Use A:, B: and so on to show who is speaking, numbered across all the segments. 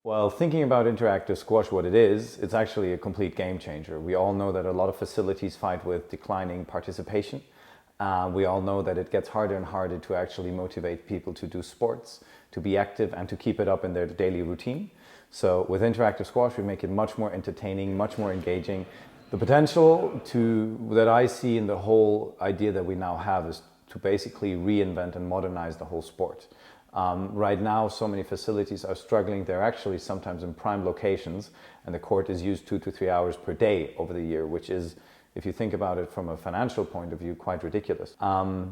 A: Well, thinking about interactive squash, what it is, it's actually a complete game changer. We all know that a lot of facilities fight with declining participation. We all know that it gets harder and harder to actually motivate people to do sports, to be active and to keep it up in their daily routine. So with interactive squash, we make it much more entertaining, much more engaging. The potential that I see in the whole idea that we now have is to basically reinvent and modernize the whole sport. Right now, so many facilities are struggling. They're actually sometimes in prime locations, and the court is used 2 to 3 hours per day over the year, which is, if you think about it from a financial point of view, quite ridiculous.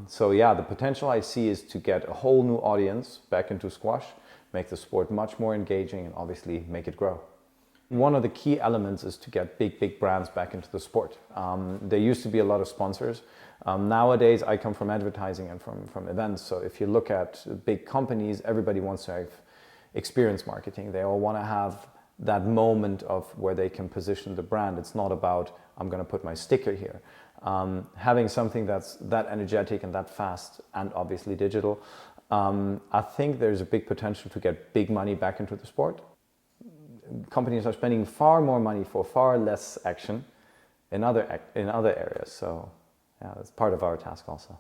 A: So yeah, the potential I see is to get a whole new audience back into squash, make the sport much more engaging, and obviously make it grow. One of the key elements is to get big brands back into the sport. There used to be a lot of sponsors. Nowadays, I come from advertising and from events. So if you look at big companies, everybody wants to have experience marketing. They all want to have that moment of where they can position the brand. It's not about, I'm going to put my sticker here. Having something that's that energetic and that fast and obviously digital, I think there's a big potential to get big money back into the sport. Companies are spending far more money for far less action in other areas. So yeah, that's part of our task also.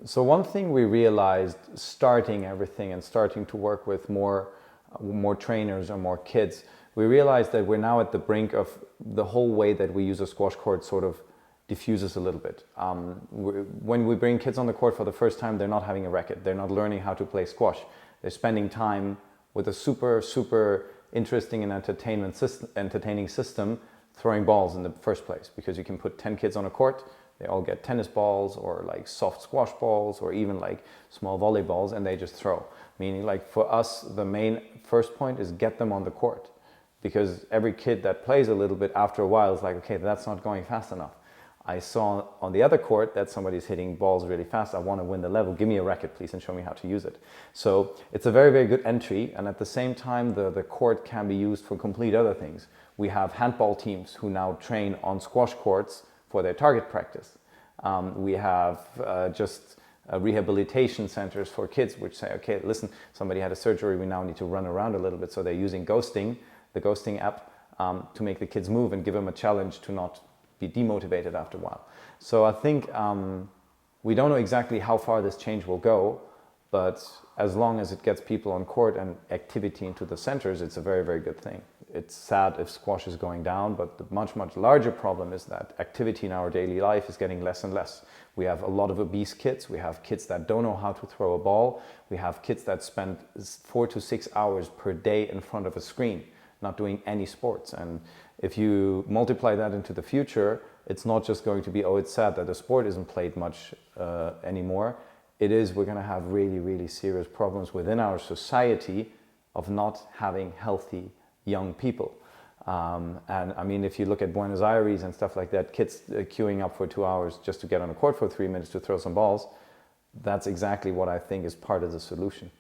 A: So one thing we realized starting everything and starting to work with more trainers or more kids, we realized that we're now at the brink of the whole way that we use a squash court sort of diffuses a little bit. When we bring kids on the court for the first time, they're not having a racket. They're not learning how to play squash. They're spending time with a super interesting and entertaining system throwing balls in the first place, because you can put 10 kids on a court, they all get tennis balls or like soft squash balls or even like small volleyballs, and they just throw. Meaning, like, for us, the main first point is get them on the court, because every kid that plays a little bit after a while is like, okay, that's not going fast enough. I saw on the other court that somebody's hitting balls really fast. I want to win the level. Give me a racket, please, and show me how to use it. So it's a very good entry. And at the same time, the court can be used for complete other things. We have handball teams who now train on squash courts for their target practice. We have rehabilitation centers for kids which say, okay, listen, somebody had a surgery. We now need to run around a little bit. So they're using Ghosting, the Ghosting app, to make the kids move and give them a challenge to not be demotivated after a while. So I think we don't know exactly how far this change will go, but as long as it gets people on court and activity into the centers, it's a very good thing. It's sad if squash is going down, but the much larger problem is that activity in our daily life is getting less and less. We have a lot of obese kids. We have kids that don't know how to throw a ball. We have kids that spend 4 to 6 hours per day in front of a screen, not doing any sports. And if you multiply that into the future, it's not just going to be, oh, it's sad that the sport isn't played much anymore. It is, we're going to have really serious problems within our society of not having healthy young people. And I mean, if you look at Buenos Aires and stuff like that, kids queuing up for 2 hours just to get on a court for 3 minutes to throw some balls, that's exactly what I think is part of the solution.